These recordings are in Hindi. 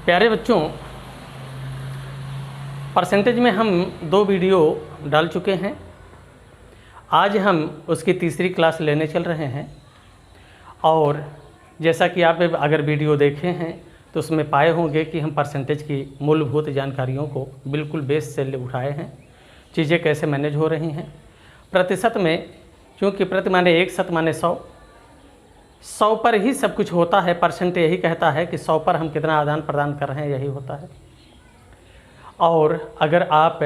प्यारे बच्चों, परसेंटेज में हम 2 वीडियो डाल चुके हैं। आज हम उसकी तीसरी क्लास लेने चल रहे हैं और जैसा कि आप अगर वीडियो देखे हैं तो उसमें पाए होंगे कि हम परसेंटेज की मूलभूत जानकारियों को बिल्कुल बेस से उठाए हैं। चीज़ें कैसे मैनेज हो रही हैं प्रतिशत में, क्योंकि प्रति माने 1 शत माने 100, 100 पर ही सब कुछ होता है। परसेंट यही कहता है कि 100 पर हम कितना आदान प्रदान कर रहे हैं, यही होता है। और अगर आप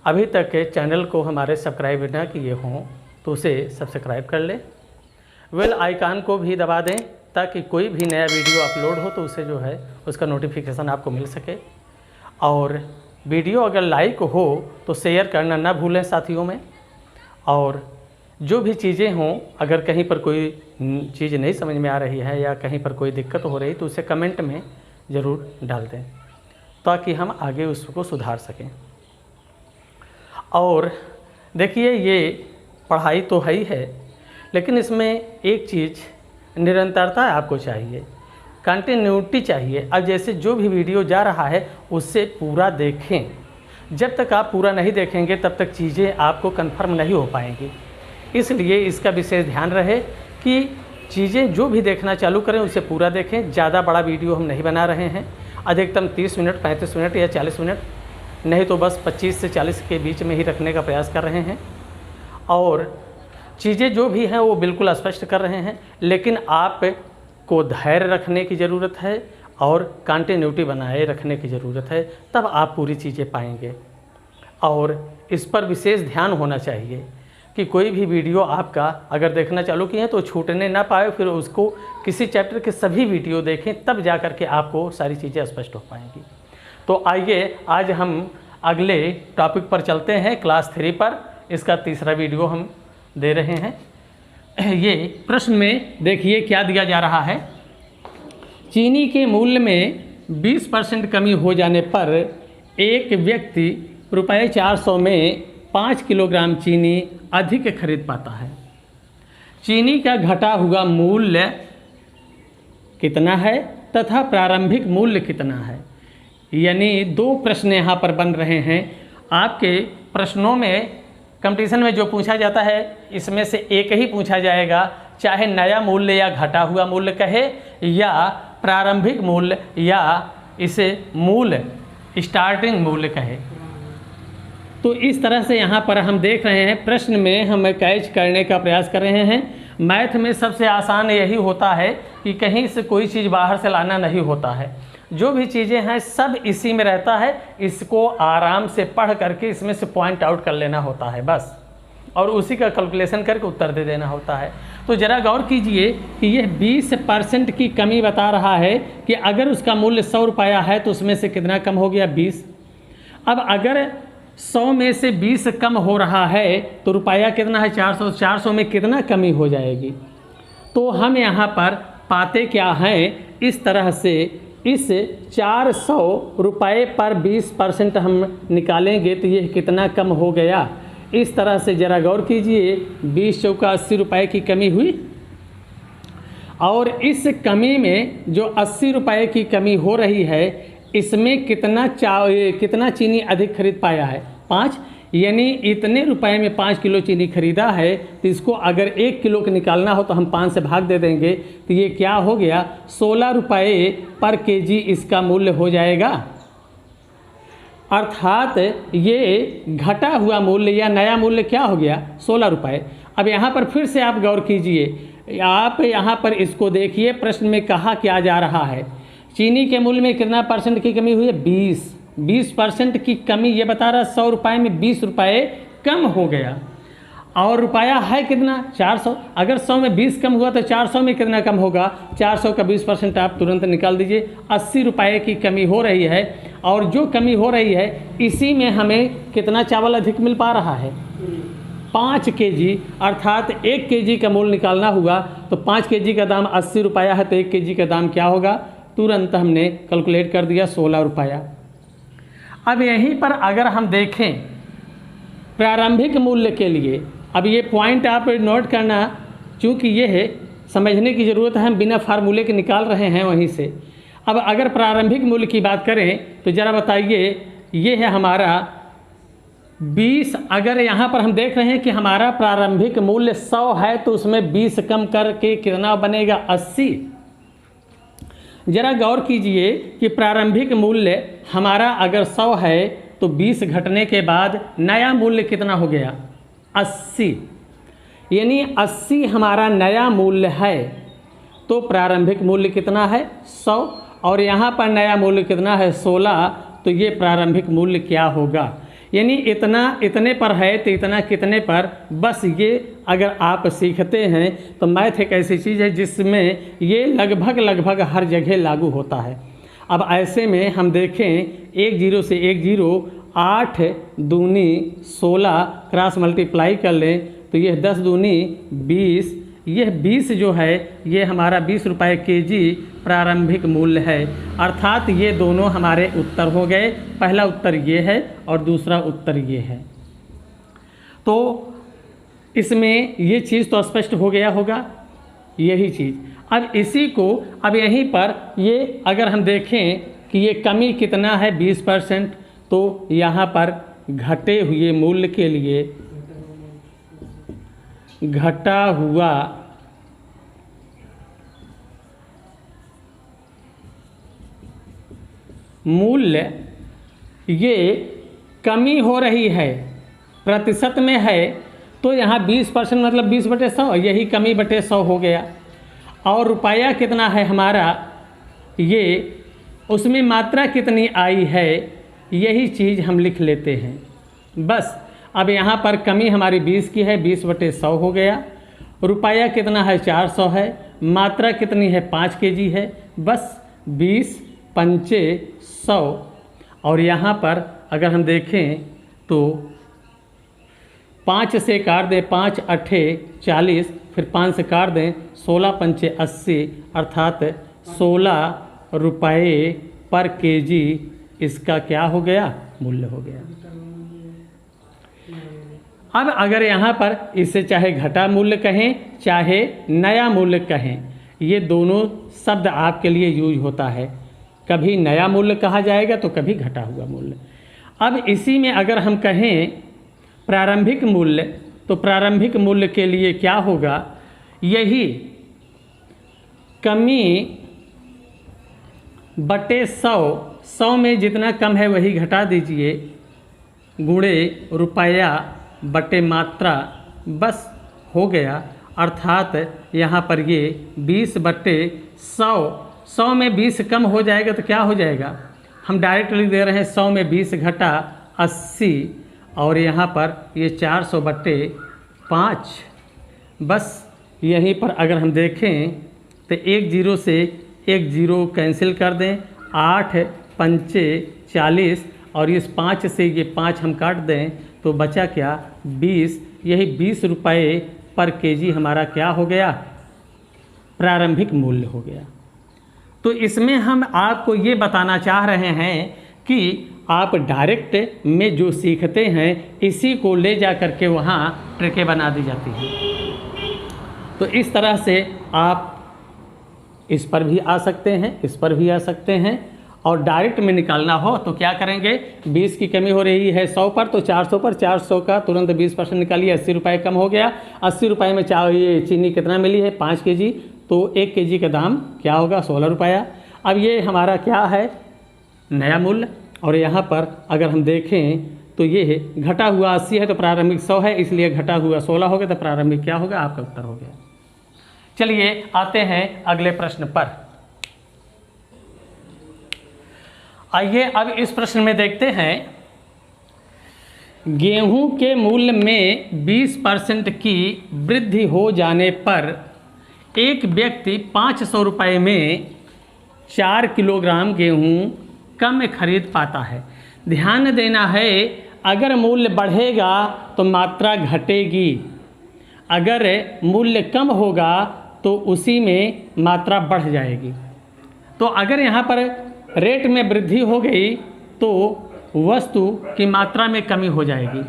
अभी तक चैनल को हमारे सब्सक्राइब ना किए हों तो उसे सब्सक्राइब कर लें, बेल आइकन को भी दबा दें ताकि कोई भी नया वीडियो अपलोड हो तो उसे जो है उसका नोटिफिकेशन आपको मिल सके। और वीडियो अगर लाइक हो तो शेयर करना ना भूलें साथियों में। और जो भी चीज़ें हों, अगर कहीं पर कोई चीज़ नहीं समझ में आ रही है या कहीं पर कोई दिक्कत हो रही तो उसे कमेंट में ज़रूर डाल दें ताकि हम आगे उसको सुधार सकें। और देखिए, ये पढ़ाई तो है ही है, लेकिन इसमें एक चीज़ निरंतरता आपको चाहिए, कंटिन्यूटी चाहिए। अब जैसे जो भी वीडियो जा रहा है उससे पूरा देखें। जब तक आप पूरा नहीं देखेंगे तब तक चीज़ें आपको कन्फर्म नहीं हो पाएंगी। इसलिए इसका विशेष ध्यान रहे कि चीज़ें जो भी देखना चालू करें उसे पूरा देखें। ज़्यादा बड़ा वीडियो हम नहीं बना रहे हैं, अधिकतम 30 मिनट, 35 मिनट या 40 मिनट, नहीं तो बस 25 से 40 के बीच में ही रखने का प्रयास कर रहे हैं। और चीज़ें जो भी हैं वो बिल्कुल स्पष्ट कर रहे हैं, लेकिन आपको धैर्य रखने की ज़रूरत है और कंटिन्यूटी बनाए रखने की ज़रूरत है, तब आप पूरी चीज़ें पाएंगे। और इस पर विशेष ध्यान होना चाहिए कि कोई भी वीडियो आपका अगर देखना चालू किए तो छूटने ना पाए, फिर उसको किसी चैप्टर के सभी वीडियो देखें, तब जा कर के आपको सारी चीज़ें स्पष्ट हो पाएंगी। तो आइए आज हम अगले टॉपिक पर चलते हैं, क्लास 3 पर। इसका तीसरा वीडियो हम दे रहे हैं। ये प्रश्न में देखिए क्या दिया जा रहा है। चीनी के मूल्य में 20% कमी हो जाने पर एक व्यक्ति ₹400 में 5 किलोग्राम चीनी अधिक खरीद पाता है। चीनी का घटा हुआ मूल्य कितना है तथा प्रारंभिक मूल्य कितना है। यानी 2 प्रश्न यहाँ पर बन रहे हैं। आपके प्रश्नों में कंपटीशन में जो पूछा जाता है इसमें से एक ही पूछा जाएगा, चाहे नया मूल्य या घटा हुआ मूल्य कहे या प्रारंभिक मूल्य या इसे मूल्य स्टार्टिंग मूल्य कहे। तो इस तरह से यहाँ पर हम देख रहे हैं, प्रश्न में हम कैच करने का प्रयास कर रहे हैं। मैथ में सबसे आसान यही होता है कि कहीं से कोई चीज़ बाहर से लाना नहीं होता है। जो भी चीज़ें हैं सब इसी में रहता है, इसको आराम से पढ़ करके इसमें से पॉइंट आउट कर लेना होता है बस, और उसी का कैलकुलेशन करके उत्तर दे देना होता है। तो ज़रा गौर कीजिए कि यह 20% की कमी बता रहा है कि अगर उसका मूल्य 100 रुपया है तो उसमें से कितना कम हो गया, 20। अब अगर 100 में से 20 कम हो रहा है तो रुपया कितना है, 400। 400 में कितना कमी हो जाएगी। तो हम यहाँ पर पाते क्या हैं, इस तरह से इस 400 रुपये पर 20% हम निकालेंगे तो ये कितना कम हो गया। इस तरह से ज़रा गौर कीजिए, 20 चौका 80 रुपये की कमी हुई। और इस कमी में जो 80 रुपये की कमी हो रही है इसमें कितना चीनी अधिक खरीद पाया है, 5। यानी इतने रुपए में 5 किलो चीनी खरीदा है तो इसको अगर 1 किलो का निकालना हो तो हम 5 से भाग दे देंगे तो ये क्या हो गया, 16 रुपये पर केजी इसका मूल्य हो जाएगा। अर्थात ये घटा हुआ मूल्य या नया मूल्य क्या हो गया, 16 रुपये। अब यहाँ पर फिर से आप गौर कीजिए, आप यहाँ पर इसको देखिए, प्रश्न में कहा क्या जा रहा है, चीनी के मूल्य में कितना % की कमी हुई है, 20% की कमी। ये बता रहा है 100 रुपये में 20 रुपये कम हो गया। और रुपया है कितना, 400। अगर 100 में 20 कम हुआ तो 400 में कितना कम होगा, 400 का 20% आप तुरंत निकाल दीजिए, 80 रुपये की कमी हो रही है। और जो कमी हो रही है इसी में हमें कितना चावल अधिक मिल पा रहा है, 5 केजी। अर्थात 1 केजी का मूल्य निकालना हुआ तो 5 केजी का दाम 80 रुपया है तो 1 केजी का दाम क्या होगा, तुरंत हमने कैलकुलेट कर दिया, 16 रुपया। अब यहीं पर अगर हम देखें प्रारंभिक मूल्य के लिए, अब ये पॉइंट आप नोट करना, चूँकि ये है समझने की ज़रूरत है, हम बिना फार्मूले के निकाल रहे हैं वहीं से। अब अगर प्रारंभिक मूल्य की बात करें तो ज़रा बताइए, ये है हमारा 20। अगर यहाँ पर हम देख रहे हैं कि हमारा प्रारंभिक मूल्य 100 है तो उसमें 20 कम करके कितना बनेगा 80। ज़रा गौर कीजिए कि प्रारंभिक मूल्य हमारा अगर 100 है तो 20 घटने के बाद नया मूल्य कितना हो गया 80, यानी 80 हमारा नया मूल्य है। तो प्रारंभिक मूल्य कितना है 100 और यहाँ पर नया मूल्य कितना है 16, तो ये प्रारंभिक मूल्य क्या होगा, यानी इतना इतने पर है तो इतना कितने पर। बस ये अगर आप सीखते हैं तो मैथ एक ऐसी चीज़ है जिसमें ये लगभग हर जगह लागू होता है। अब ऐसे में हम देखें 1 0 से 1 0, 8 दूनी 16 क्रॉस मल्टीप्लाई कर लें तो यह 10 दूनी 20, यह 20 जो है ये हमारा 20 रुपये केजी प्रारंभिक मूल्य है। अर्थात ये दोनों हमारे उत्तर हो गए, पहला उत्तर ये है और दूसरा उत्तर ये है। तो इसमें ये चीज़ तो स्पष्ट हो गया होगा, यही चीज़। अब इसी को अब यहीं पर ये अगर हम देखें कि ये कमी कितना है 20%, तो यहाँ पर घटे हुए मूल्य के लिए घटा हुआ मूल्य ये कमी हो रही है, प्रतिशत में है तो यहाँ 20% मतलब 20/100, यही कमी बटे 100 हो गया। और रुपया कितना है हमारा, ये उसमें मात्रा कितनी आई है, यही चीज़ हम लिख लेते हैं। बस अब यहाँ पर कमी हमारी 20 की है, 20/100 हो गया। रुपया कितना है 400 है, मात्रा कितनी है 5 kg है। बस 20 पंचे 100 और यहाँ पर अगर हम देखें तो 5 से काट दें, 5 8 40, फिर 5 से काट दें, 16 पंचे 80, अर्थात 16 रुपये पर केजी इसका क्या हो गया मूल्य हो गया। अब अगर यहाँ पर इसे चाहे घटा मूल्य कहें चाहे नया मूल्य कहें, ये दोनों शब्द आपके लिए यूज होता है, कभी नया मूल्य कहा जाएगा तो कभी घटा हुआ मूल्य। अब इसी में अगर हम कहें प्रारंभिक मूल्य, तो प्रारंभिक मूल्य के लिए क्या होगा, यही कमी बटे 100 में जितना कम है वही घटा दीजिए, गुणे रुपया बटे मात्रा, बस हो गया। अर्थात यहाँ पर ये 20/100 में 20 कम हो जाएगा तो क्या हो जाएगा, हम डायरेक्ट लिख दे रहे हैं 100 में 20 घटा 80 और यहाँ पर ये 400/5। बस यहीं पर अगर हम देखें तो 1 0 से 1 0 कैंसिल कर दें, 8 पंचे 40 और इस 5 से ये 5 हम काट दें तो बचा क्या 20, यही 20 रुपये पर केजी हमारा क्या हो गया प्रारंभिक मूल्य हो गया। तो इसमें हम आपको ये बताना चाह रहे हैं कि आप डायरेक्ट में जो सीखते हैं इसी को ले जा कर के वहाँ ट्रिकें बना दी जाती हैं। तो इस तरह से आप इस पर भी आ सकते हैं, इस पर भी आ सकते हैं। और डायरेक्ट में निकालना हो तो क्या करेंगे, 20 की कमी हो रही है 100 पर तो 400 पर 400 का तुरंत 20% निकालिए, 80 रुपये कम हो गया। 80 रुपये में ये चीनी कितना मिली है 5 kg, तो 1 kg का दाम क्या होगा 16 रुपया। अब ये हमारा क्या है नया मूल्य। और यहाँ पर अगर हम देखें तो ये घटा हुआ 80 है तो प्रारंभिक 100 है, इसलिए घटा हुआ 16 हो गया तो प्रारंभिक क्या होगा, आपका उत्तर हो गया। चलिए आते हैं अगले प्रश्न पर। आइए अब इस प्रश्न में देखते हैं, गेहूं के मूल्य में 20% की वृद्धि हो जाने पर एक व्यक्ति 500 रुपये में 4 किलोग्राम गेहूं कम खरीद पाता है। ध्यान देना है, अगर मूल्य बढ़ेगा तो मात्रा घटेगी, अगर मूल्य कम होगा तो उसी में मात्रा बढ़ जाएगी। तो अगर यहाँ पर रेट में वृद्धि हो गई तो वस्तु की मात्रा में कमी हो जाएगी।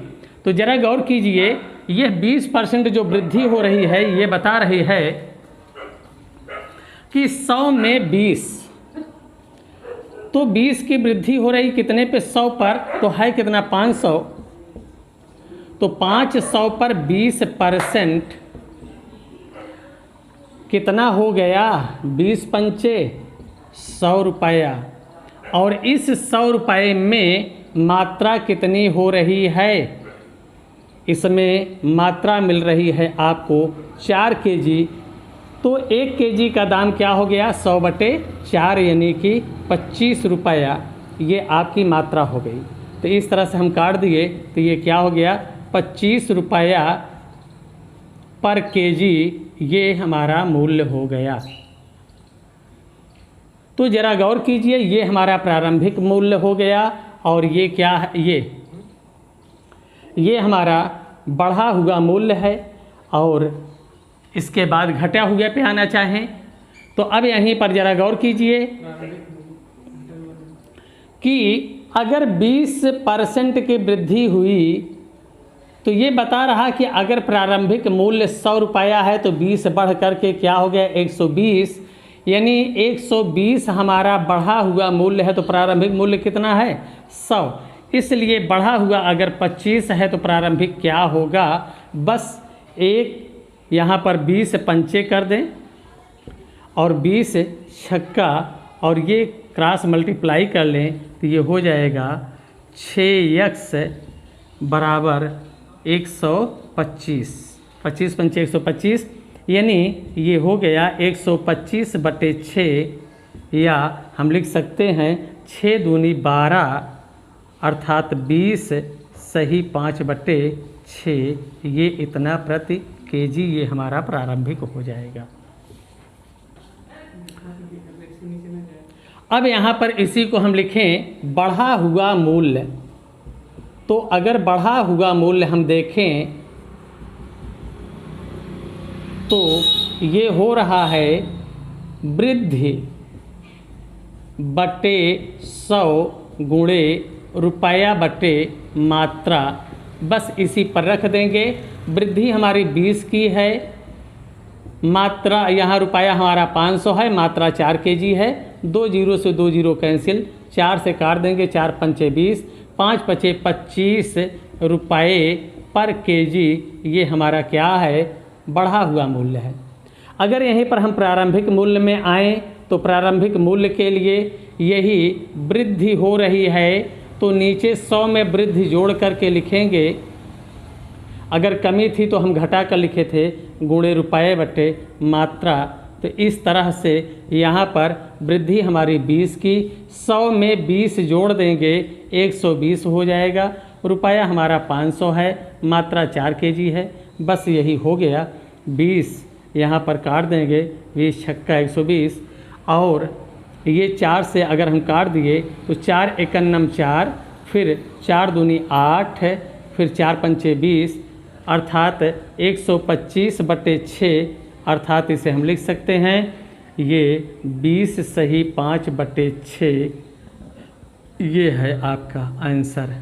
तो ज़रा गौर कीजिए, यह 20% जो वृद्धि हो रही है ये बता रही है कि 100 में 20, तो 20 की वृद्धि हो रही कितने पे, 100 पर, तो है कितना 500। तो 500 पर 20% कितना हो गया, 20 पंचे 100 रुपया। और इस 100 रुपये में मात्रा कितनी हो रही है, इसमें मात्रा मिल रही है आपको 4 kg। तो 1 kg का दाम क्या हो गया, 100/4 यानी कि 25 रुपया, ये आपकी मात्रा हो गई। तो इस तरह से हम काट दिए तो ये क्या हो गया, 25 रुपया पर kg, ये हमारा मूल्य हो गया। तो ज़रा गौर कीजिए, ये हमारा प्रारंभिक मूल्य हो गया और ये क्या है, ये हमारा बढ़ा हुआ मूल्य है। और इसके बाद घटा हुए पे आना चाहें तो अब यहीं पर ज़रा गौर कीजिए कि अगर 20% की वृद्धि हुई तो ये बता रहा कि अगर प्रारंभिक मूल्य 100 रुपया है तो 20 बढ़ करके क्या हो गया 120, यानी 120 हमारा बढ़ा हुआ मूल्य है। तो प्रारंभिक मूल्य कितना है 100, इसलिए बढ़ा हुआ अगर 25 है तो प्रारंभिक क्या होगा, बस एक यहाँ पर 20 पंचे कर दें और 20 छक्का और ये क्रॉस मल्टीप्लाई कर लें तो ये हो जाएगा 6x बराबर 125, 25 पंचे 125, यानी ये हो गया 125/6, या हम लिख सकते हैं 6 दूनी 12 अर्थात 20 सही 5/6, ये इतना प्रति kg ये हमारा प्रारंभिक हो जाएगा। अब यहाँ पर इसी को हम लिखें बढ़ा हुआ मूल्य। तो अगर बढ़ा हुआ मूल्य हम देखें तो ये हो रहा है वृद्धि बटे 100 गुणे रुपया बटे मात्रा, बस इसी पर रख देंगे। वृद्धि हमारी 20 की है, मात्रा यहाँ रुपया हमारा 500 है, मात्रा 4 kg है। 2 जीरो से 2 जीरो कैंसिल, 4 से काट देंगे, 4 पंचे 20, 5 पचे 25 रुपये पर kg, ये हमारा क्या है, बढ़ा हुआ मूल्य है। अगर यहीं पर हम प्रारंभिक मूल्य में आएँ तो प्रारंभिक मूल्य के लिए यही वृद्धि हो रही है, तो नीचे 100 में वृद्धि जोड़ करके लिखेंगे। अगर कमी थी तो हम घटा कर लिखे थे गुणे रुपये बटे मात्रा। तो इस तरह से यहाँ पर वृद्धि हमारी 20 की, 100 में 20 जोड़ देंगे 120 हो जाएगा। रुपया हमारा 500 है, मात्रा 4 kg है, बस यही हो गया। 20 यहाँ पर काट देंगे, 20 छक्का 120, और ये 4 से अगर हम काट दिए तो 4 एकन्नम 4, फिर 4 दूनी 8, फिर 4 पंचे 20 अर्थात 125/6, अर्थात इसे हम लिख सकते हैं ये 20 सही 5/6, ये है आपका आंसर।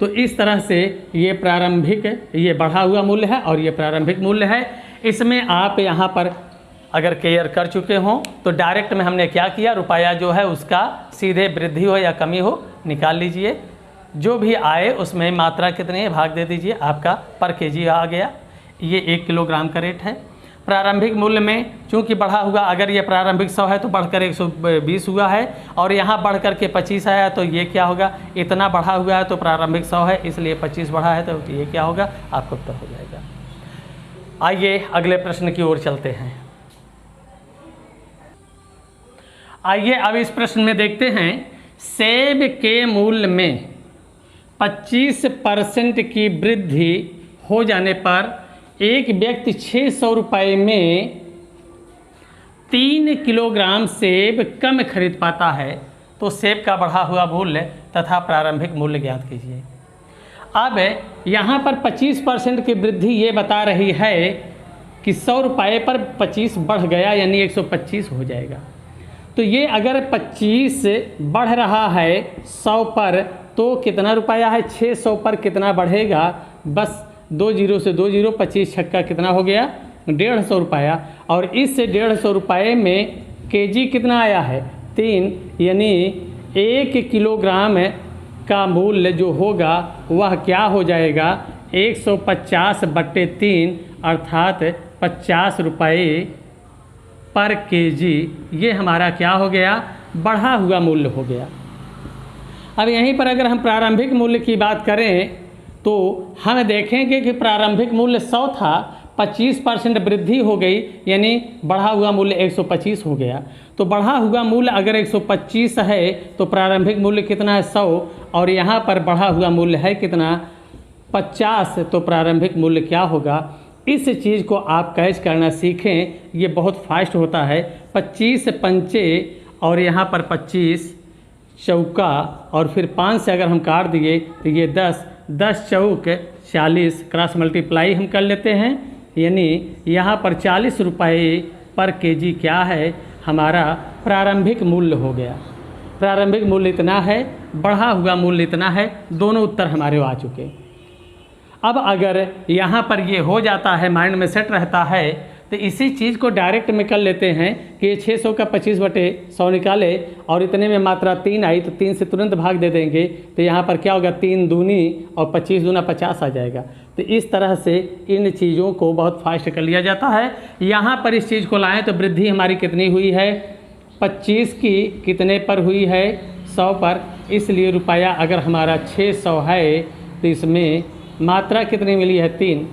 तो इस तरह से ये प्रारंभिक, ये बढ़ा हुआ मूल्य है और ये प्रारंभिक मूल्य है। इसमें आप यहाँ पर अगर क्लियर कर चुके हों तो डायरेक्ट में हमने क्या किया, रुपया जो है उसका सीधे वृद्धि हो या कमी हो निकाल लीजिए, जो भी आए उसमें मात्रा कितनी है भाग दे दीजिए, आपका पर kg आ गया। ये 1 किलोग्राम का रेट है। प्रारंभिक मूल्य में चूंकि बढ़ा हुआ, अगर ये प्रारंभिक 100 है तो बढ़कर 120 हुआ है, और यहाँ बढ़ कर के 25 आया तो ये क्या होगा, इतना बढ़ा हुआ है तो प्रारंभिक 100 है इसलिए 25 बढ़ा है तो ये क्या होगा, आपका उत्तर हो जाएगा। आइए अगले प्रश्न की ओर चलते हैं। आइए अब इस प्रश्न में देखते हैं, सेब के मूल्य में 25% की वृद्धि हो जाने पर एक व्यक्ति 600 रुपये में 3 किलोग्राम सेब कम खरीद पाता है, तो सेब का बढ़ा हुआ मूल्य तथा प्रारंभिक मूल्य ज्ञात कीजिए। अब यहाँ पर 25% की वृद्धि ये बता रही है कि 100 रुपये पर 25 बढ़ गया, यानी 125 हो जाएगा। तो ये अगर 25 बढ़ रहा है 100 पर तो कितना रुपया है, 600 पर कितना बढ़ेगा, बस 2 जीरो से 2 जीरो, 25 छक्का कितना हो गया 150 रुपया। और इस 150 रुपये में केजी कितना आया है 3, यानी 1 किलोग्राम का मूल्य जो होगा वह क्या हो जाएगा 150/3 अर्थात 50 रुपये पर केजी। ये हमारा क्या हो गया, बढ़ा हुआ मूल्य हो गया। अब यहीं पर अगर हम प्रारंभिक मूल्य की बात करें तो हम देखेंगे कि प्रारंभिक मूल्य 100 था, 25% वृद्धि हो गई, यानी बढ़ा हुआ मूल्य 125 हो गया। तो बढ़ा हुआ मूल्य अगर 125 है तो प्रारंभिक मूल्य कितना है 100, और यहाँ पर बढ़ा हुआ मूल्य है कितना 50, तो प्रारंभिक मूल्य क्या होगा। इस चीज़ को आप कैच करना सीखें, ये बहुत फास्ट होता है। 25 पंचे और यहाँ पर 25 चौका और फिर 5 से अगर हम काट दिए तो ये 10 चौक 40, क्रॉस मल्टीप्लाई हम कर लेते हैं, यानी यहाँ पर 40 रुपये पर केजी क्या है हमारा प्रारंभिक मूल्य हो गया। प्रारंभिक मूल्य इतना है, बढ़ा हुआ मूल्य इतना है, दोनों उत्तर हमारे आ चुके। अब अगर यहाँ पर ये हो जाता है, माइंड में सेट रहता है, तो इसी चीज़ को डायरेक्ट में कर लेते हैं कि 600 का 25/100 निकाले और इतने में मात्रा 3 आई तो 3 से तुरंत भाग दे देंगे, तो यहाँ पर क्या होगा 3 दूनी और 25 दूना 50 आ जाएगा। तो इस तरह से इन चीज़ों को बहुत फास्ट कर लिया जाता है। यहाँ पर इस चीज़ को लाएँ तो वृद्धि हमारी कितनी हुई है 25 की कितने पर हुई है 100 पर, इसलिए रुपया अगर हमारा 600 है तो इसमें मात्रा कितनी मिली है 3,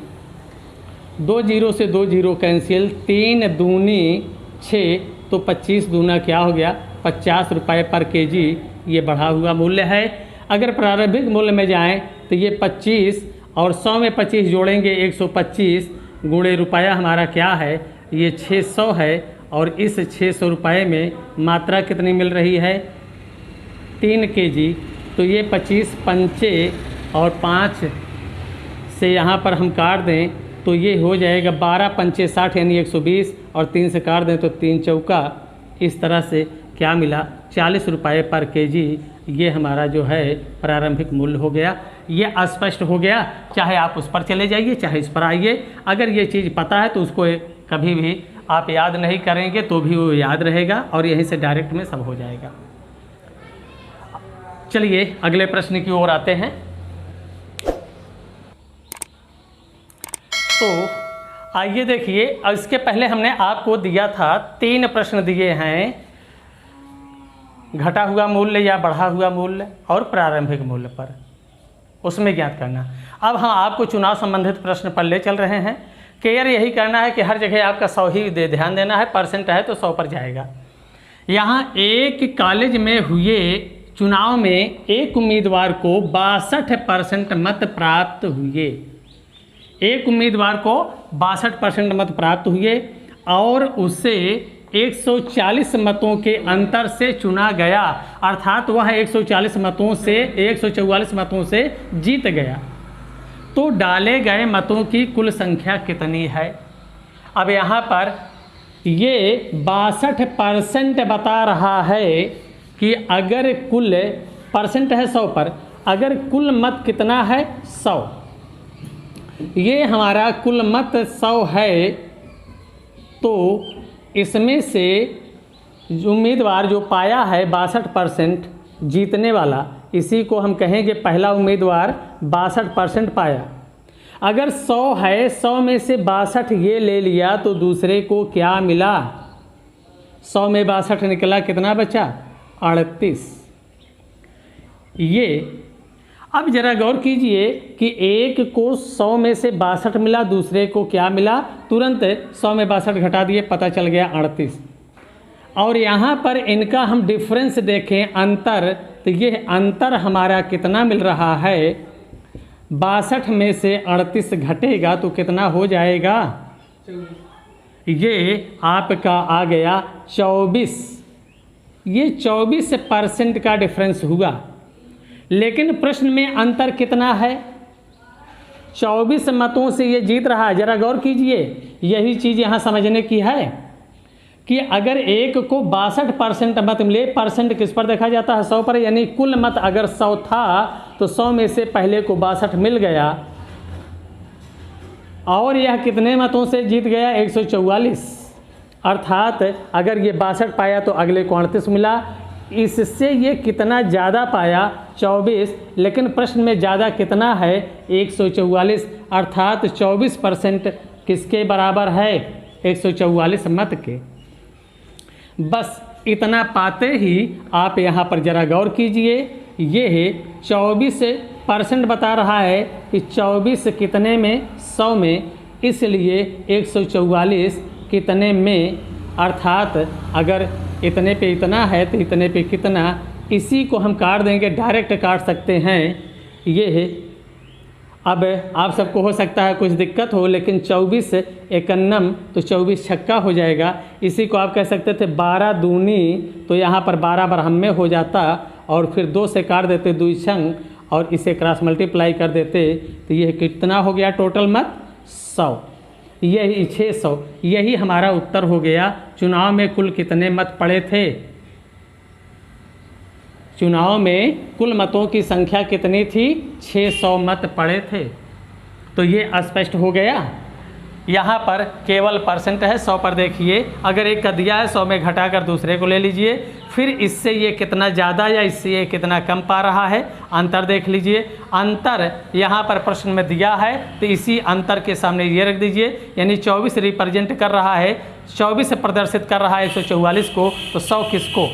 2 जीरो से 2 जीरो कैंसिल, 3 दूनी 6, तो 25 दूना क्या हो गया 50 रुपये पर केजी, ये बढ़ा हुआ मूल्य है। अगर प्रारंभिक मूल्य में जाएं तो ये 25 और 100 में 25 जोड़ेंगे 125 गुणे रुपया हमारा क्या है ये 600 है, और इस 600 रुपये में मात्रा कितनी मिल रही है 3 केजी, तो ये 25 पंचे और 5 से यहाँ पर हम काट दें तो ये हो जाएगा 12 पंचे 60 यानी 120, और 3 से काट दें तो 3 चौका, इस तरह से क्या मिला 40 रुपये पर केजी। ये हमारा जो है प्रारंभिक मूल्य हो गया। ये अस्पष्ट हो गया, चाहे आप उस पर चले जाइए चाहे इस पर आइए। अगर ये चीज़ पता है तो उसको कभी भी आप याद नहीं करेंगे तो भी वो याद रहेगा और यहीं से डायरेक्ट में सब हो जाएगा। चलिए अगले प्रश्न की ओर आते हैं। तो आइए देखिए, इसके पहले हमने आपको दिया था 3 प्रश्न दिए हैं, घटा हुआ मूल्य या बढ़ा हुआ मूल्य और प्रारंभिक मूल्य पर, उसमें ज्ञात करना। अब हम आपको चुनाव संबंधित प्रश्न पर ले चल रहे हैं। केयर यही करना है कि हर जगह आपका 100 ही ध्यान देना है, परसेंट है तो 100 पर जाएगा। यहाँ एक कॉलेज में हुए चुनाव में एक उम्मीदवार को 62% मत प्राप्त हुए। एक उम्मीदवार को 62% मत प्राप्त हुए और उसे 140 मतों के अंतर से चुना गया, अर्थात वह 144 मतों से जीत गया। तो डाले गए मतों की कुल संख्या कितनी है। अब यहाँ पर ये 62% बता रहा है कि अगर कुल परसेंट है 100 पर, अगर कुल मत कितना है 100, ये हमारा कुल मत 100 है, तो इसमें से उम्मीदवार जो पाया है 62% जीतने वाला, इसी को हम कहेंगे पहला उम्मीदवार 62% पाया। अगर 100 है, 100 में से 62 ये ले लिया तो दूसरे को क्या मिला 100 में 62 निकला, कितना बचा 38। ये अब जरा गौर कीजिए कि एक को 100 में से 62 मिला, दूसरे को क्या मिला, तुरंत 100 में 62 घटा दिए, पता चल गया 38। और यहाँ पर इनका हम डिफरेंस देखें, अंतर, तो ये अंतर हमारा कितना मिल रहा है 62 में से 38 घटेगा तो कितना हो जाएगा, ये आपका आ गया 24। ये 24% का डिफरेंस हुआ। लेकिन प्रश्न में अंतर कितना है, 24 मतों से ये जीत रहा है। जरा गौर कीजिए, यही चीज़ यहाँ समझने की है कि अगर एक को 62% मत मिले, परसेंट किस पर देखा जाता है 100 पर, यानी कुल मत अगर 100 था तो 100 में से पहले को 62 मिल गया और यह कितने मतों से जीत गया 144। अर्थात अगर ये 62 पाया तो अगले को 38 मिला। इससे ये कितना ज़्यादा पाया 24, लेकिन प्रश्न में ज़्यादा कितना है 144, अर्थात 24% किसके बराबर है 144 मत के। बस इतना पाते ही आप यहाँ पर ज़रा गौर कीजिए, ये 24% बता रहा है कि 24 कितने में 100 में, इसलिए 144 कितने में, अर्थात अगर इतने पे इतना है तो इतने पे कितना, इसी को हम काट देंगे, डायरेक्ट काट सकते हैं। ये है, अब आप सबको हो सकता है कुछ दिक्कत हो, लेकिन 24 एकन्नम तो 24 छक्का हो जाएगा। इसी को आप कह सकते थे 12 दूनी, तो यहाँ पर 12 बरहम में हो जाता, और फिर 2 से काट देते 2 छंग, और इसे क्रॉस मल्टीप्लाई कर देते, तो ये कितना हो गया टोटल मत 100, यही 600। यही हमारा उत्तर हो गया। चुनाव में कुल कितने मत पड़े थे, चुनाव में कुल मतों की संख्या कितनी थी 600 मत पड़े थे। तो ये स्पष्ट हो गया। यहाँ पर केवल परसेंट है, 100 पर देखिए, अगर एक का दिया है 100 में घटाकर दूसरे को ले लीजिए, फिर इससे ये कितना ज़्यादा या इससे ये कितना कम पा रहा है, अंतर देख लीजिए। अंतर यहाँ पर प्रश्न में दिया है तो इसी अंतर के सामने ये रख दीजिए, यानी 24 रिप्रेजेंट कर रहा है, 24 प्रदर्शित कर रहा है 144 को, तो 100 किसको,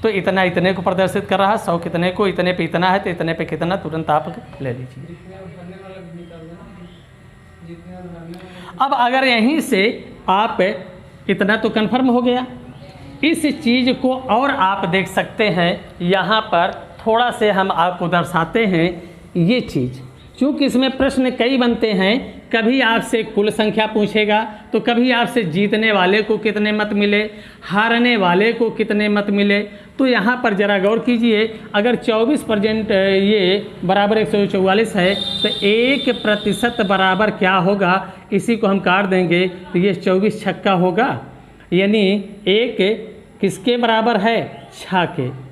तो इतना इतने को प्रदर्शित कर रहा है, 100 कितने को, इतने पे इतना है तो इतने पे कितना, तुरंत आप ले लीजिए। अब अगर यहीं से आप इतना तो कन्फर्म हो गया, इस चीज़ को और आप देख सकते हैं, यहाँ पर थोड़ा से हम आपको दर्शाते हैं ये चीज़, क्योंकि इसमें प्रश्न कई बनते हैं, कभी आपसे कुल संख्या पूछेगा, तो कभी आपसे जीतने वाले को कितने मत मिले, हारने वाले को कितने मत मिले। तो यहाँ पर ज़रा गौर कीजिए, अगर 24% ये बराबर 144 है तो 1% बराबर क्या होगा, इसी को हम काट देंगे तो ये 24 छक्का होगा, यानी 1 किसके बराबर है 6 के।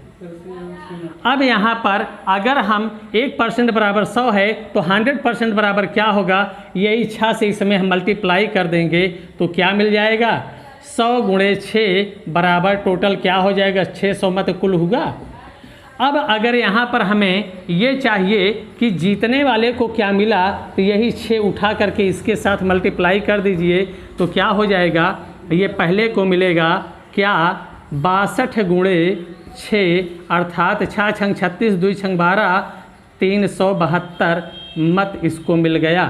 अब यहाँ पर अगर हम 1% बराबर 100 है तो 100% बराबर क्या होगा, यही 6 से इसमें हम मल्टीप्लाई कर देंगे तो क्या मिल जाएगा 100 गुणे 6 बराबर टोटल क्या हो जाएगा 600 मत कुल होगा। अब अगर यहाँ पर हमें ये चाहिए कि जीतने वाले को क्या मिला, तो यही 6 उठा करके इसके साथ मल्टीप्लाई कर दीजिए तो क्या हो जाएगा, ये पहले को मिलेगा क्या 62 गुणे 6, अर्थात 6 छंग 36, 2 छंग 12, 372 मत इसको मिल गया।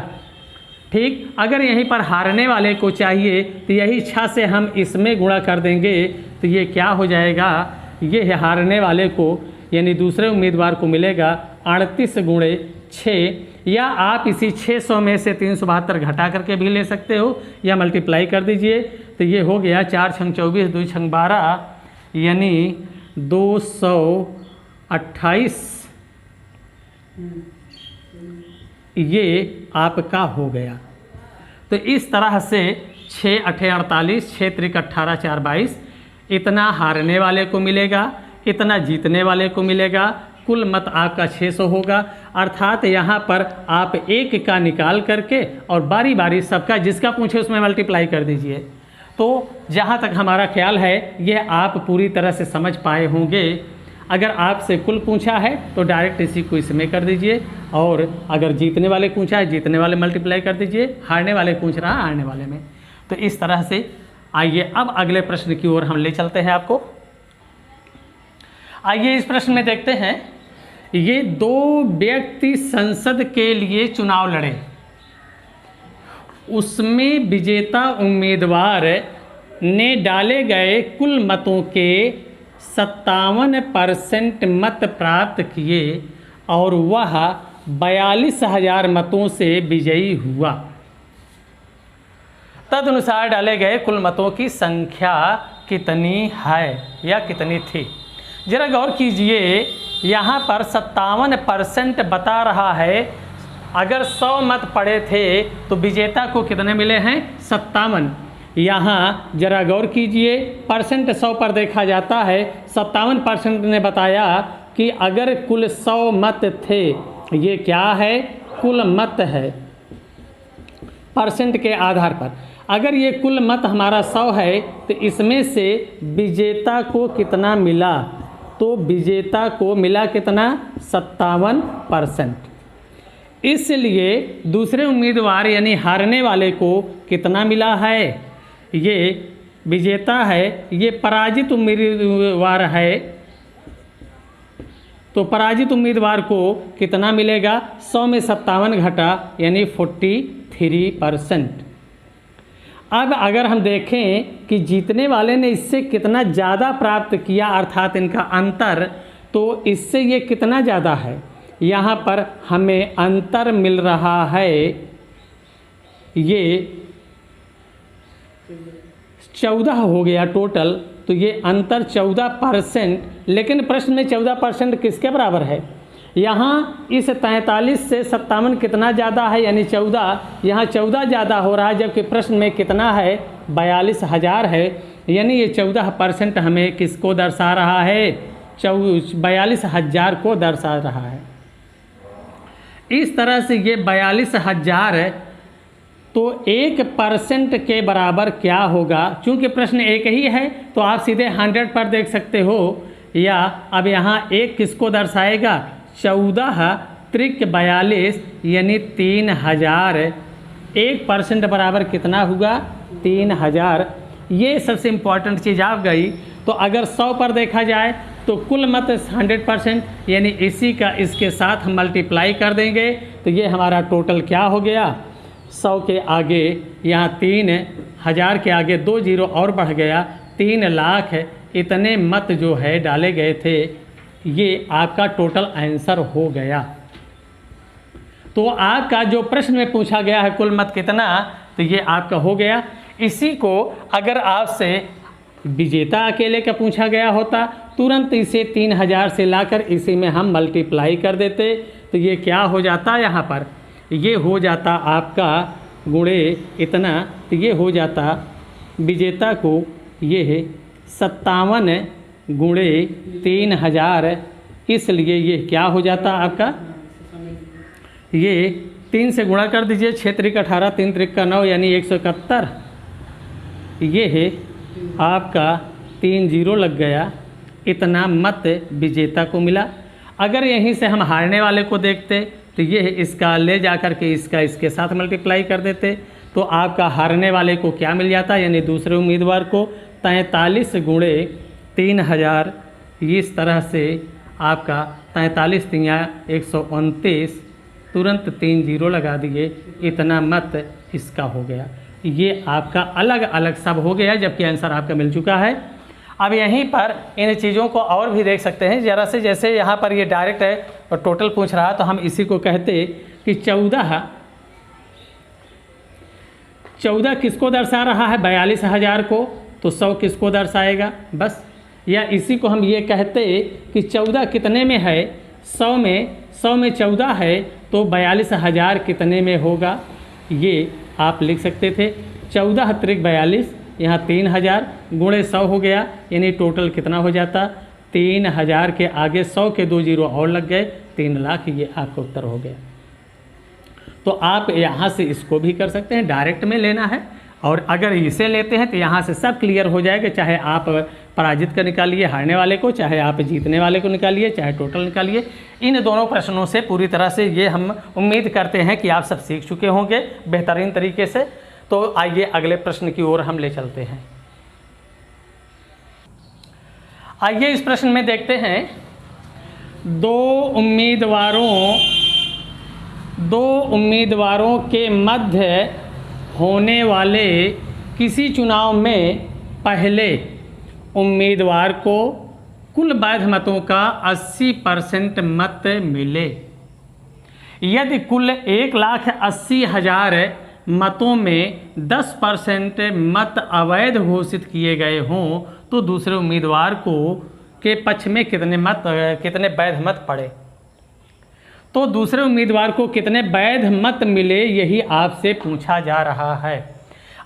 ठीक, अगर यहीं पर हारने वाले को चाहिए तो यही 6 से हम इसमें गुणा कर देंगे तो ये क्या हो जाएगा, ये है हारने वाले को यानी दूसरे उम्मीदवार को मिलेगा 38 गुणे 6, या आप इसी 600 में से 372 घटा करके भी ले सकते हो या मल्टीप्लाई कर दीजिए तो ये हो गया 4 छंग 24, 2 छंग 12, यानी 228, ये आपका हो गया। तो इस तरह से 6 8 48, 6 त्रिक 18, 4 22, इतना हारने वाले को मिलेगा, इतना जीतने वाले को मिलेगा, कुल मत आपका 600 होगा। अर्थात यहाँ पर आप एक का निकाल करके और बारी बारी सबका जिसका पूछे उसमें मल्टीप्लाई कर दीजिए। तो जहाँ तक हमारा ख्याल है यह आप पूरी तरह से समझ पाए होंगे। अगर आपसे कुल पूछा है तो डायरेक्ट इसी को इसमें कर दीजिए, और अगर जीतने वाले पूछा है जीतने वाले मल्टीप्लाई कर दीजिए, हारने वाले पूछ रहा है हारने वाले में। तो इस तरह से आइए अब अगले प्रश्न की ओर हम ले चलते हैं आपको। आइए इस प्रश्न में देखते हैं, ये 2 व्यक्ति संसद के लिए चुनाव लड़े, उसमें विजेता उम्मीदवार ने डाले गए कुल मतों के 57% मत प्राप्त किए और वह 42,000 मतों से विजयी हुआ। तदनुसार डाले गए कुल मतों की संख्या कितनी है या कितनी थी। जरा गौर कीजिए, यहाँ पर 57% बता रहा है। अगर 100 मत पड़े थे तो विजेता को कितने मिले हैं 57। यहाँ जरा गौर कीजिए, परसेंट 100 पर देखा जाता है। 57% ने बताया कि अगर कुल 100 मत थे, ये क्या है कुल मत है परसेंट के आधार पर। अगर ये कुल मत हमारा 100 है तो इसमें से विजेता को कितना मिला, तो विजेता को मिला कितना 57%। इसलिए दूसरे उम्मीदवार यानी हारने वाले को कितना मिला है, ये विजेता है, ये पराजित उम्मीदवार है, तो पराजित उम्मीदवार को कितना मिलेगा 100 में 57 घटा यानी 43%। अब अगर हम देखें कि जीतने वाले ने इससे कितना ज़्यादा प्राप्त किया अर्थात इनका अंतर, तो इससे ये कितना ज़्यादा है, यहाँ पर हमें अंतर मिल रहा है ये 14 हो गया टोटल, तो ये अंतर 14%। लेकिन प्रश्न में 14% किसके बराबर है, यहाँ इस 43 से 57 कितना ज़्यादा है यानी 14, यहाँ 14 ज़्यादा हो रहा है, जबकि प्रश्न में कितना है 42,000 है, यानी ये 14% हमें किसको दर्शा रहा है, 42,000 को दर्शा रहा है। इस तरह से ये 42,000 तो 1% के बराबर क्या होगा, चूँकि प्रश्न एक ही है तो आप सीधे 100 पर देख सकते हो, या अब यहाँ एक किसको दर्शाएगा 14 त्रिक 42 यानी 3000, 1% बराबर कितना हुआ 3000। ये सबसे इम्पॉर्टेंट चीज़ आ गई। तो अगर 100 पर देखा जाए तो कुल मत 100% यानी इसी का इसके साथ हम मल्टीप्लाई कर देंगे, तो ये हमारा टोटल क्या हो गया, 100 के आगे यहाँ 3000 के आगे 2 जीरो और बढ़ गया, 3 लाख इतने मत जो है डाले गए थे, ये आपका टोटल आंसर हो गया। तो आपका जो प्रश्न में पूछा गया है कुल मत कितना, तो ये आपका हो गया। इसी को अगर आपसे विजेता अकेले का पूछा गया होता, तुरंत इसे 3000 से लाकर इसी में हम मल्टीप्लाई कर देते, तो ये क्या हो जाता, यहाँ पर ये हो जाता आपका गुणे इतना, तो ये हो जाता विजेता को ये है 57 गुणे 3000, इसलिए ये क्या हो जाता आपका, ये 3 से गुणा कर दीजिए, 6 त्रिक 18, 3 त्रिक 9 यानी 171, ये है आपका 3 जीरो लग गया, इतना मत विजेता को मिला। अगर यहीं से हम हारने वाले को देखते तो ये इसका ले जा कर के इसका इसके साथ मल्टीप्लाई कर देते, तो आपका हारने वाले को क्या मिल जाता, यानी दूसरे उम्मीदवार को 43 गुणे 3000, इस तरह से आपका 43 तिया 129, तुरंत 3 जीरो लगा दिए, इतना मत इसका हो गया। ये आपका अलग अलग सब हो गया, जबकि आंसर आपका मिल चुका है। अब यहीं पर इन चीज़ों को और भी देख सकते हैं ज़रा से, जैसे यहाँ पर ये डायरेक्ट है और टोटल पूछ रहा है, तो हम इसी को कहते कि 14 किसको दर्शा रहा है 42,000 को, तो 100 किसको दर्शाएगा बस, या इसी को हम ये कहते कि 14 कितने में है 100 में 14 है तो 42,000 कितने में होगा, ये आप लिख सकते थे। 14 त्रिक 42 यहाँ 3000 गुणे 100 हो गया, यानी टोटल कितना हो जाता 3000 के आगे 100 के 2 जीरो और लग गए, 3 लाख, ये आपका उत्तर हो गया। तो आप यहाँ से इसको भी कर सकते हैं, डायरेक्ट में लेना है, और अगर इसे लेते हैं तो यहाँ से सब क्लियर हो जाएगा, चाहे आप पराजित का निकालिए हारने वाले को, चाहे आप जीतने वाले को निकालिए, चाहे टोटल निकालिए। इन दोनों प्रश्नों से पूरी तरह से ये हम उम्मीद करते हैं कि आप सब सीख चुके होंगे बेहतरीन तरीके से। तो आइए अगले प्रश्न की ओर हम ले चलते हैं। आइए इस प्रश्न में देखते हैं, दो उम्मीदवारों के मध्य होने वाले किसी चुनाव में पहले उम्मीदवार को कुल वैध मतों का 80% मत मिले। यदि कुल 1,80,000 मतों में 10% मत अवैध घोषित किए गए हों तो दूसरे उम्मीदवार को के पक्ष में कितने वैध मत पड़े। तो दूसरे उम्मीदवार को कितने वैध मत मिले, यही आपसे पूछा जा रहा है।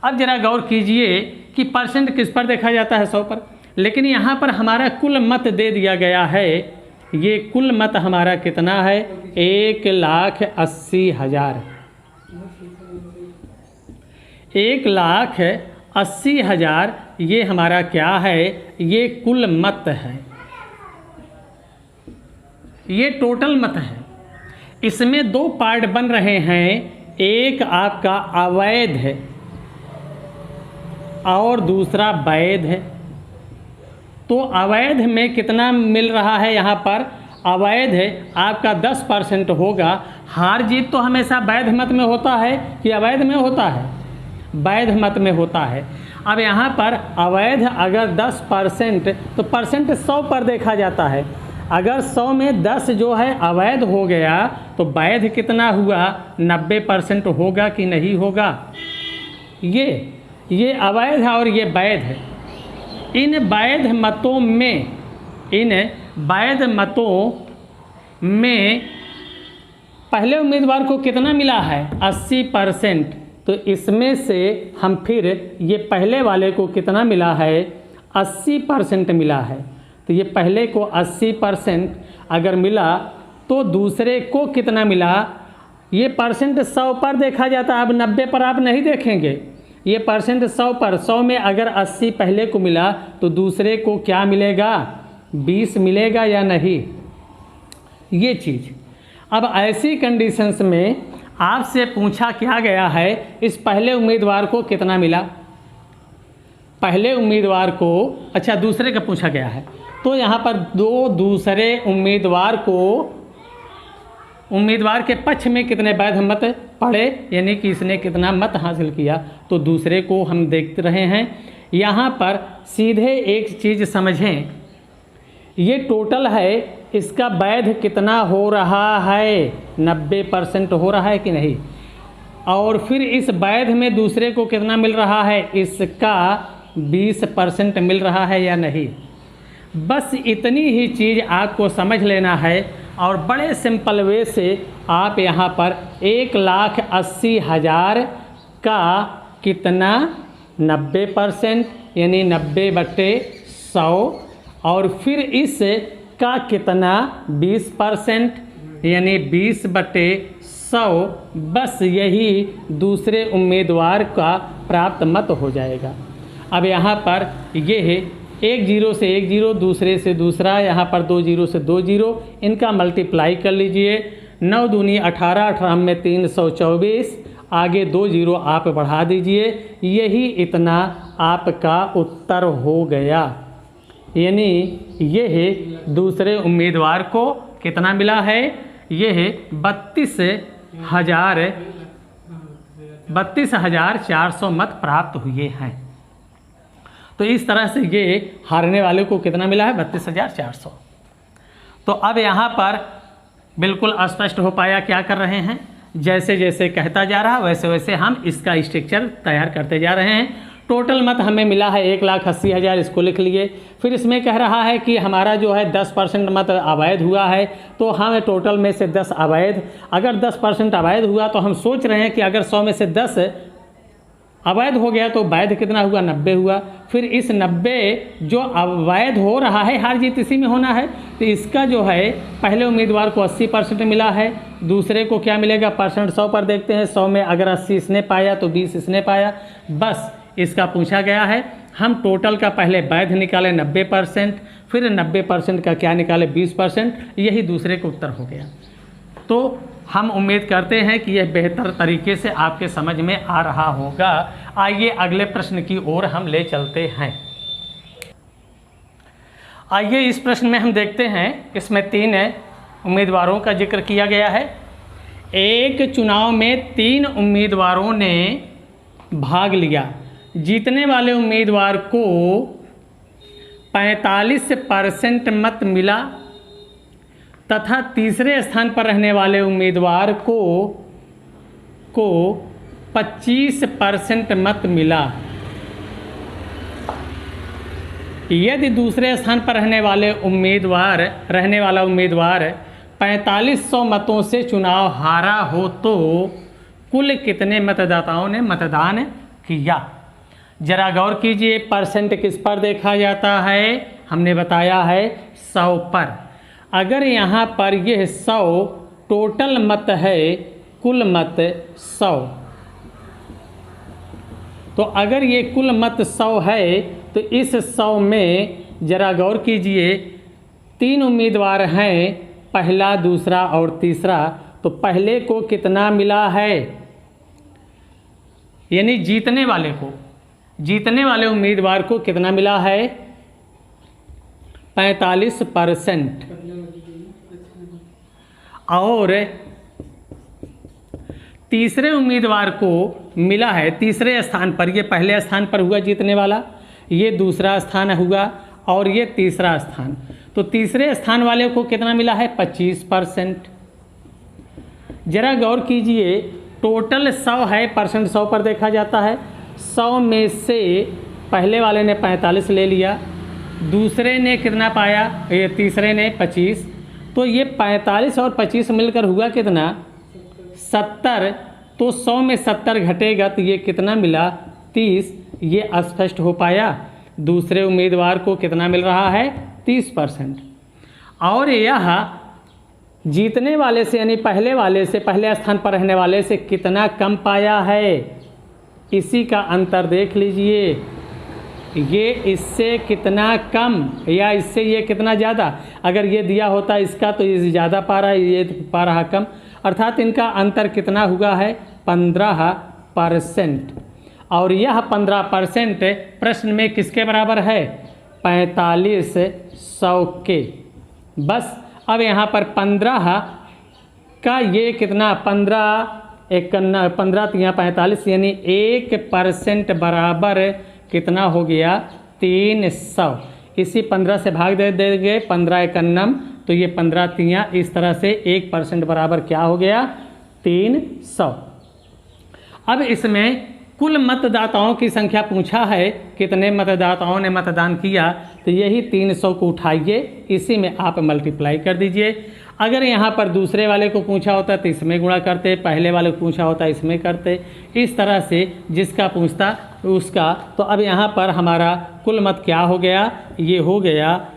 अब जरा गौर कीजिए कि परसेंट किस पर देखा जाता है 100 पर, लेकिन यहाँ पर हमारा कुल मत दे दिया गया है। ये कुल मत हमारा कितना है 1,80,000। 1,80,000 ये हमारा क्या है, ये कुल मत है, ये टोटल मत है। इसमें दो पार्ट बन रहे हैं, एक आपका अवैध है और दूसरा वैध है। तो अवैध में कितना मिल रहा है, यहाँ पर अवैध है आपका 10% होगा। हार जीत तो हमेशा वैध मत में होता है कि अवैध में होता है, वैध मत में होता है। अब यहाँ पर अवैध अगर 10% तो परसेंट 100 पर देखा जाता है। अगर 100 में 10 जो है अवैध हो गया तो वैध कितना हुआ, 90% होगा कि नहीं होगा। ये अवैध है और ये वैध है। इन वैध मतों में पहले उम्मीदवार को कितना मिला है, 80%। तो इसमें से हम फिर ये पहले वाले को कितना मिला है, 80% मिला है। तो ये पहले को 80% अगर मिला तो दूसरे को कितना मिला, ये परसेंट 100 पर देखा जाता है। अब 90 पर आप नहीं देखेंगे, ये परसेंट 100 पर, 100 में अगर 80 पहले को मिला तो दूसरे को क्या मिलेगा, 20 मिलेगा या नहीं, ये चीज़। अब ऐसी कंडीशंस में आपसे पूछा क्या गया है, इस पहले उम्मीदवार को कितना मिला, पहले उम्मीदवार को, अच्छा दूसरे का पूछा गया है। तो यहाँ पर दो दूसरे उम्मीदवार के पक्ष में कितने वैध मत पड़े, यानी कि इसने कितना मत हासिल किया, तो दूसरे को हम देखते रहे हैं। यहाँ पर सीधे एक चीज़ समझें, ये टोटल है, इसका वैध कितना हो रहा है, 90% हो रहा है कि नहीं। और फिर इस वैध में दूसरे को कितना मिल रहा है, इसका 20% मिल रहा है या नहीं। बस इतनी ही चीज़ आपको समझ लेना है और बड़े सिंपल वे से आप यहाँ पर 1,80,000 का कितना 90% यानी 90/100 और फिर इस का कितना 20% यानी 20/100। बस यही दूसरे उम्मीदवार का प्राप्त मत हो जाएगा। अब यहाँ पर ये है 1 0 से 1 0, दूसरे से दूसरा, यहाँ पर 2 0 से 2 0, इनका मल्टीप्लाई कर लीजिए। 9 दूनी 18, 18 में 324, आगे 2 0 आप बढ़ा दीजिए। यही इतना आपका उत्तर हो गया। यानी ये है दूसरे उम्मीदवार को कितना मिला है, ये है 32,400 मत प्राप्त हुए हैं। तो इस तरह से ये हारने वाले को कितना मिला है, 32,400। तो अब यहाँ पर बिल्कुल स्पष्ट हो पाया क्या कर रहे हैं, जैसे जैसे कहता जा रहा वैसे वैसे हम इसका स्ट्रक्चर तैयार करते जा रहे हैं। टोटल मत हमें मिला है 1,80,000, इसको लिख लिए। फिर इसमें कह रहा है कि हमारा जो है 10% मत अवैध हुआ है, तो हम टोटल में से 10 अवैध। अगर 10% अवैध हुआ तो हम सोच रहे हैं कि अगर 100 में से 10 अवैध हो गया तो वैध कितना हुआ, 90 हुआ। फिर इस 90 जो अवैध हो रहा है, हार जीत इसी में होना है, तो इसका जो है पहले उम्मीदवार को 80% मिला है, दूसरे को क्या मिलेगा, परसेंट 100 पर देखते हैं। 100 में अगर 80 इसने पाया तो 20 इसने पाया। बस इसका पूछा गया है, हम टोटल का पहले वैध निकाले 90%, फिर 90% का क्या निकाले 20%, यही दूसरे का उत्तर हो गया। तो हम उम्मीद करते हैं कि यह बेहतर तरीके से आपके समझ में आ रहा होगा। आइए अगले प्रश्न की ओर हम ले चलते हैं। आइए इस प्रश्न में हम देखते हैं, इसमें 3 उम्मीदवारों का जिक्र किया गया है। एक चुनाव में 3 उम्मीदवारों ने भाग लिया। जीतने वाले उम्मीदवार को 45% मत मिला तथा तीसरे स्थान पर रहने वाले उम्मीदवार को 25% मत मिला। यदि दूसरे स्थान पर रहने वाला उम्मीदवार 4500 मतों से चुनाव हारा हो तो कुल कितने मतदाताओं ने मतदान किया। जरा गौर कीजिए, परसेंट किस पर देखा जाता है, हमने बताया है 100 पर। अगर यहाँ पर यह 100 टोटल मत है, कुल मत 100, तो अगर ये कुल मत 100 है तो इस 100 में ज़रा गौर कीजिए 3 उम्मीदवार हैं, पहला, दूसरा और तीसरा। तो पहले को कितना मिला है, यानी जीतने वाले उम्मीदवार को कितना मिला है, 45%। और तीसरे उम्मीदवार को मिला है तीसरे स्थान पर, ये पहले स्थान पर हुआ जीतने वाला, ये दूसरा स्थान हुआ और ये तीसरा स्थान। तो तीसरे स्थान वाले को कितना मिला है, 25%। जरा गौर कीजिए, टोटल 100 है, परसेंट 100 पर देखा जाता है। 100 में से पहले वाले ने 45 ले लिया, दूसरे ने कितना पाया, ये तीसरे ने 25। तो ये 45 और 25 मिलकर हुआ कितना, 70। तो 100 में 70 घटेगा तो ये कितना मिला, 30। ये स्पष्ट हो पाया। दूसरे उम्मीदवार को कितना मिल रहा है, 30%। और यह जीतने वाले से यानी पहले वाले से, पहले स्थान पर रहने वाले से कितना कम पाया है, इसी का अंतर देख लीजिए। ये इससे कितना कम या इससे ये कितना ज़्यादा। अगर ये दिया होता इसका तो ये ज़्यादा पा रहा है, ये पा रहा कम, अर्थात इनका अंतर कितना हुआ है, 15%। और यह 15% प्रश्न में किसके बराबर है, 4500 के। बस अब यहाँ पर 15 का ये कितना, 15 तिया 45 यानी 1% बराबर कितना हो गया, 300। इसी 15 से भाग दे देंगे, 15 एकन्नम, तो ये 15 तिया इस तरह से 1% बराबर क्या हो गया, 300। अब इसमें कुल मतदाताओं की संख्या पूछा है, कितने मतदाताओं ने मतदान किया, तो यही 300 को उठाइए, इसी में आप मल्टीप्लाई कर दीजिए। अगर यहाँ पर दूसरे वाले को पूछा होता तो इसमें गुणा करते, पहले वाले को पूछा होता इसमें करते, इस तरह से जिसका पूछता उसका। तो अब यहाँ पर हमारा कुल मत क्या हो गया, ये हो गया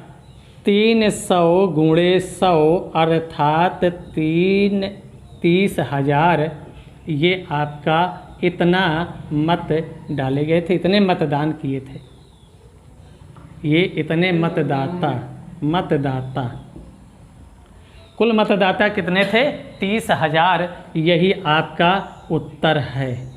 300 गुणे 100 अर्थात 30,000। ये आपका इतना मत डाले गए थे, इतने मतदान किए थे, ये इतने मतदाता कुल मतदाता कितने थे, 30,000। यही आपका उत्तर है।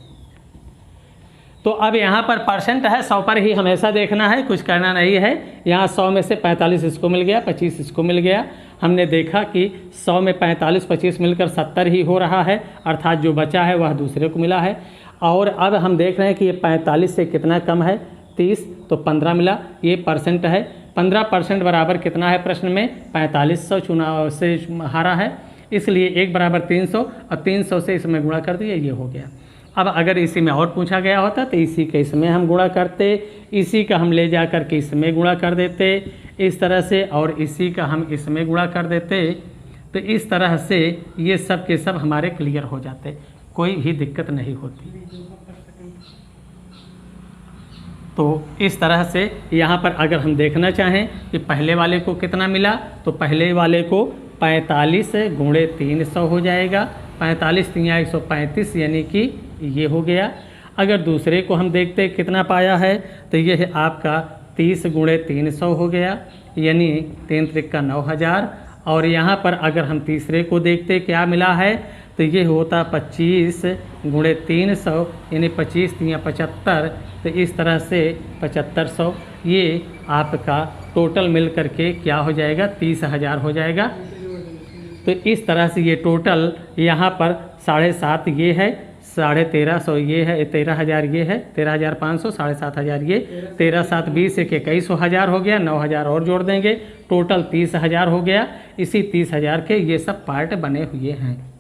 तो अब यहाँ पर परसेंट है, 100 पर ही हमेशा देखना है, कुछ करना नहीं है। यहाँ 100 में से 45 इसको मिल गया, 25 इसको मिल गया। हमने देखा कि 100 में 45 25 मिलकर 70 ही हो रहा है, अर्थात जो बचा है वह दूसरे को मिला है। और अब हम देख रहे हैं कि ये 45 से कितना कम है, 30, तो 15 मिला, ये परसेंट है। 15% बराबर कितना है, प्रश्न में 4500 चुनाव से हारा है, इसलिए 1 बराबर 300 और 300 से इसमें गुणा कर दिए, ये हो गया। अब अगर इसी में और पूछा गया होता तो इसी के इसमें हम गुणा करते, इसी का हम ले जा कर के इसमें गुणा कर देते इस तरह से, और इसी का हम इसमें गुणा कर देते। तो इस तरह से ये सब के सब हमारे क्लियर हो जाते, कोई भी दिक्कत नहीं होती। तो इस तरह से यहाँ पर अगर हम देखना चाहें कि पहले वाले को कितना मिला, तो पहले वाले को 45 गुणे 300 हो जाएगा, 45 तिया 135 यानी कि ये हो गया। अगर दूसरे को हम देखते कितना पाया है, तो ये आपका 30 गुणे 300 हो गया, यानी 3 त्रिक 9,000। और यहाँ पर अगर हम तीसरे को देखते क्या मिला है, तो ये होता 25 गुणे 300 यानी 25 तिया 75। तो इस तरह से 7500, ये आपका टोटल मिल करके क्या हो जाएगा, 30,000 हो जाएगा। तो इस तरह से ये टोटल यहाँ पर 7.5 ये है, 1350 ये है, 13,000 ये है, 13,500, 7,500 ये, 13 7 20 एक 21,000 हो गया, 9,000 और जोड़ देंगे, टोटल 30,000 हो गया। इसी 30,000 के ये सब पार्ट बने हुए हैं।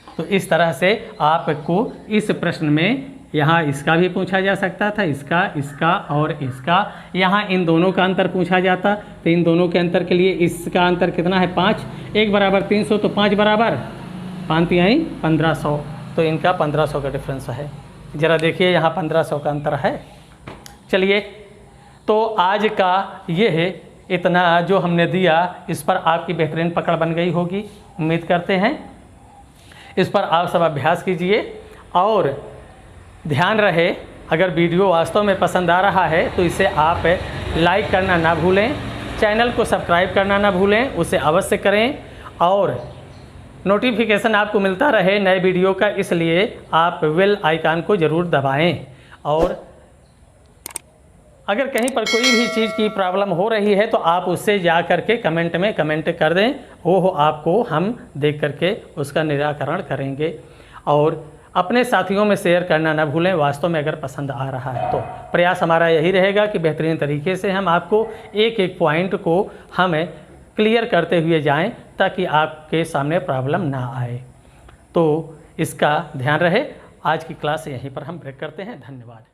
तो इस तरह से आपको इस प्रश्न में यहाँ इसका भी पूछा जा सकता था, इसका और इसका। यहाँ इन दोनों का अंतर पूछा जाता, तो इन दोनों के अंतर के लिए इसका अंतर कितना है, 5। 1 बराबर 300, तो 5 बराबर 5 तिहाई 1500, तो इनका 1500 का डिफरेंस है। ज़रा देखिए यहाँ 1500 का अंतर है। चलिए, तो आज का ये है इतना जो हमने दिया, इस पर आपकी बेहतरीन पकड़ बन गई होगी, उम्मीद करते हैं। इस पर आप सब अभ्यास कीजिए और ध्यान रहे अगर वीडियो वास्तव में पसंद आ रहा है तो इसे आप लाइक करना ना भूलें, चैनल को सब्सक्राइब करना ना भूलें, उसे अवश्य करें और नोटिफिकेशन आपको मिलता रहे नए वीडियो का, इसलिए आप बेल आइकन को ज़रूर दबाएं। और अगर कहीं पर कोई भी चीज़ की प्रॉब्लम हो रही है तो आप उससे जा कर के कमेंट में कमेंट कर दें, वो आपको हम देख करके उसका निराकरण करेंगे। और अपने साथियों में शेयर करना ना भूलें, वास्तव में अगर पसंद आ रहा है तो। प्रयास हमारा यही रहेगा कि बेहतरीन तरीके से हम आपको एक एक पॉइंट को हमें क्लियर करते हुए जाएं ताकि आपके सामने प्रॉब्लम ना आए। तो इसका ध्यान रहे। आज की क्लास यहीं पर हम ब्रेक करते हैं। धन्यवाद।